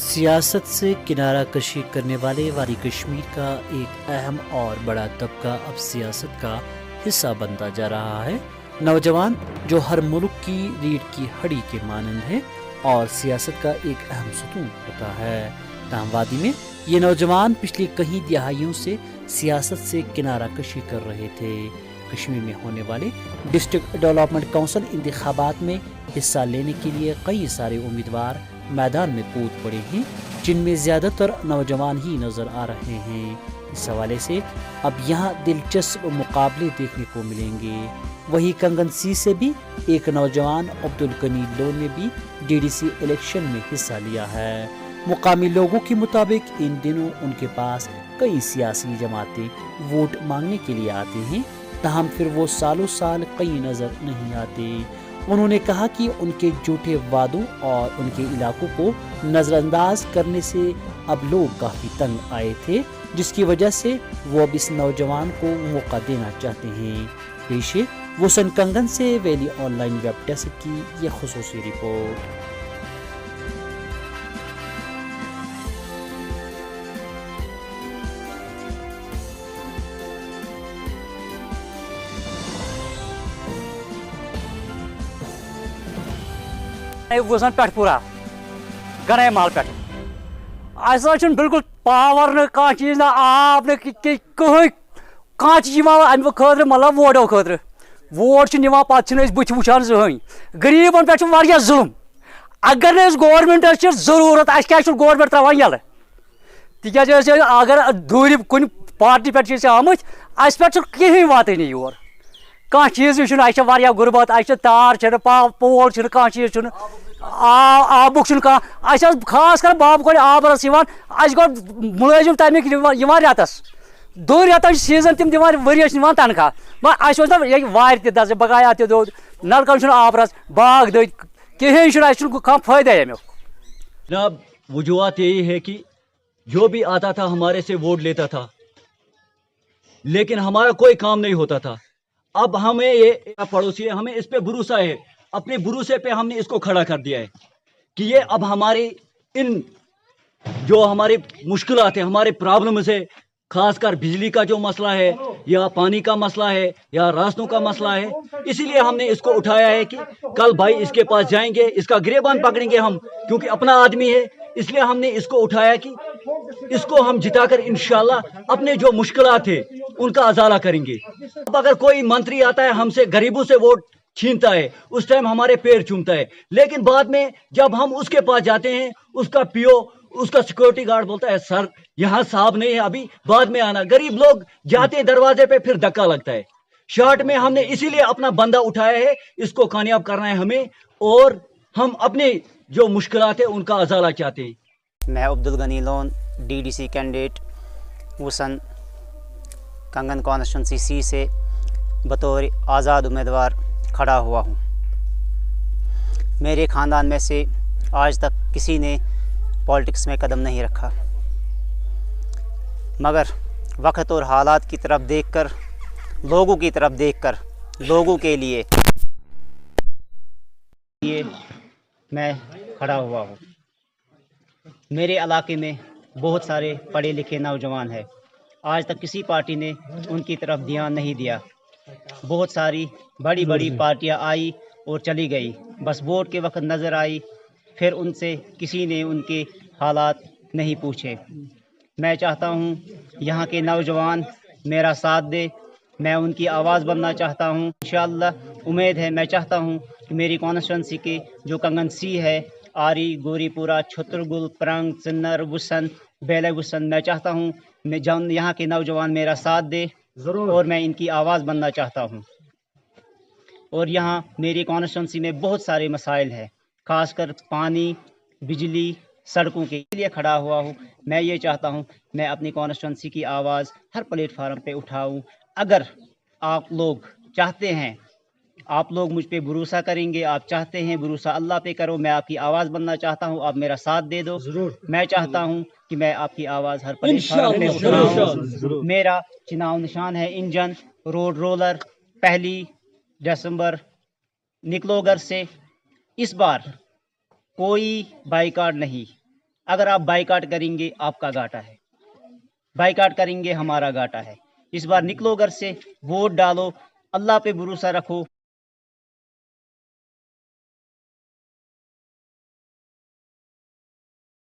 सियासत से किनारा कशी करने वाले वादी कश्मीर का एक अहम और बड़ा तबका अब सियासत का हिस्सा बनता जा रहा है। नौजवान जो हर मुल्क की रीढ़ की हड्डी के मानंद है और सियासत का एक अहम सतून होता है। ताहम वादी में ये नौजवान पिछली कई दिहाइयों से सियासत से किनारा कशी कर रहे थे। कश्मीर में होने वाले डिस्ट्रिक्ट डेवलपमेंट काउंसिल इंतखाबात में हिस्सा लेने के लिए कई सारे उम्मीदवार मैदान में कूद पड़े हैं, जिनमें ज़्यादातर नौजवान ही नज़र आ रहे हैं। इस हवाले से अब यहाँ दिलचस्प मुकाबले देखने को मिलेंगे। वहीं कंगन सी से भी एक नौजवान अब्दुल गनी लोन ने भी डीडीसी इलेक्शन में हिस्सा लिया है। मुकामी लोगों के मुताबिक इन दिनों उनके पास कई सियासी जमातें वोट मांगने के लिए आते हैं, ताहम फिर वो सालों साल कई नज़र नहीं आते। उन्होंने कहा कि उनके झूठे वादों और उनके इलाकों को नज़रअंदाज करने से अब लोग काफ़ी तंग आए थे, जिसकी वजह से वो अब इस नौजवान को मौका देना चाहते हैं। पेश है वसन कंगन से वैली ऑनलाइन वेब डेस्क की ये खुसूसी रिपोर्ट। वसन पे पूरा गने माल पे बिल्कुल पावर न कह चीज ना आब न कह चीज अमे खर मतलब वोटो खर वोट पे बुथ वुचान जहन गरीबन पे जुल्म। अगर गवर्नमेंट जरूरत क्या गवर्नमेंट त्रावान यल तिज अगर दूर कुन पार्टी पे आमत अस पे कहीं वातन योर कह चीज गुरबत तार पोल कह चीज आबुक खास कर बाब गो आबरस गो मुलाजिम तमिक रेतस 2 रेतन सीजन तम दिवान वरियस तनख्वाह मगर वार तस बकाया दोद नलकन आबरस बाग दे कहीं कह फायदा अमुक। जनाब वजूहत यही है कि जो भी आता था हमारे से वोट लेता था, लेकिन हमारा कोई काम नहीं होता था। अब हमें ये पड़ोसी है, हमें इस पे भरोसा है, अपने भरोसे पे हमने इसको खड़ा कर दिया है कि ये अब हमारी इन जो हमारी मुश्किलात है, हमारे प्रॉब्लम है, खासकर बिजली का जो मसला है या पानी का मसला है या रास्तों का मसला है, इसीलिए हमने इसको उठाया है कि कल भाई इसके पास जाएंगे, इसका गिरेबान पकड़ेंगे हम, क्योंकि अपना आदमी है। इसलिए हमने इसको उठाया कि इसको हम जिताकर इंशाल्लाह अपने जो मुश्किलात है उनका अजाला करेंगे। अब अगर कोई मंत्री आता है हमसे गरीबों से वोट छीनता है, उस टाइम हमारे पैर चूमता है, लेकिन बाद में जब हम उसके पास जाते हैं उसका पीओ उसका सिक्योरिटी गार्ड बोलता है सर यहाँ साहब नहीं है, अभी बाद में आना। गरीब लोग जाते हैं दरवाजे पे, फिर धक्का लगता है। शॉर्ट में हमने इसीलिए अपना बंदा उठाया है, इसको कामयाब करना है हमें, और हम अपने जो मुश्किलात है उनका अजाला चाहते हैं। मैं अब्दुल गनी लोन डीडीसी कैंडिडेट वसन कंगन कॉन्स्टिट्यूंसी सी से बतौर आज़ाद उम्मीदवार खड़ा हुआ हूँ। मेरे ख़ानदान में से आज तक किसी ने पॉलिटिक्स में कदम नहीं रखा, मगर वक्त और हालात की तरफ देखकर, लोगों की तरफ देखकर, लोगों के लिए मैं खड़ा हुआ हूँ। मेरे इलाके में बहुत सारे पढ़े लिखे नौजवान हैं, आज तक किसी पार्टी ने उनकी तरफ ध्यान नहीं दिया। बहुत सारी बड़ी बड़ी पार्टियां आई और चली गई, बस वोट के वक्त नज़र आई, फिर उनसे किसी ने उनके हालात नहीं पूछे। मैं चाहता हूं यहाँ के नौजवान मेरा साथ दे, मैं उनकी आवाज़ बनना चाहता हूं। इंशाअल्लाह उम्मीद है, मैं चाहता हूं कि मेरी कॉन्स्टिट्यूंसी के जो कंगन सी है, आरी, गोरीपुरा, छतरगुल, परंग, चिन्नर, वसन, बेले वसन, मैं चाहता हूं मैं यहाँ के नौजवान मेरा साथ दे और मैं इनकी आवाज़ बनना चाहता हूं। और यहाँ मेरी कॉन्स्टिट्यूंसी में बहुत सारे मसाइल हैं, खासकर पानी, बिजली, सड़कों के लिए खड़ा हुआ हूँ। मैं ये चाहता हूँ मैं अपनी कॉन्स्टिट्यूंसी की आवाज़ हर प्लेटफार्म पे उठाऊँ। अगर आप लोग चाहते हैं, आप लोग मुझ पे भरोसा करेंगे, आप चाहते हैं भरोसा अल्लाह पे करो, मैं आपकी आवाज़ बनना चाहता हूँ, आप मेरा साथ दे दो। मैं चाहता हूँ कि मैं आपकी आवाज़ हर प्लेटफार्म पे उठाऊँ। मेरा चुनाव निशान है इंजन, रोड रोलर। 1 दिसंबर निकलो घर से। इस बार कोई बाइकाट नहीं, अगर आप बाइकाट करेंगे आपका घाटा है, बाइकाट करेंगे हमारा घाटा है। इस बार निकलो घर से, वोट डालो, अल्लाह पे भरोसा रखो।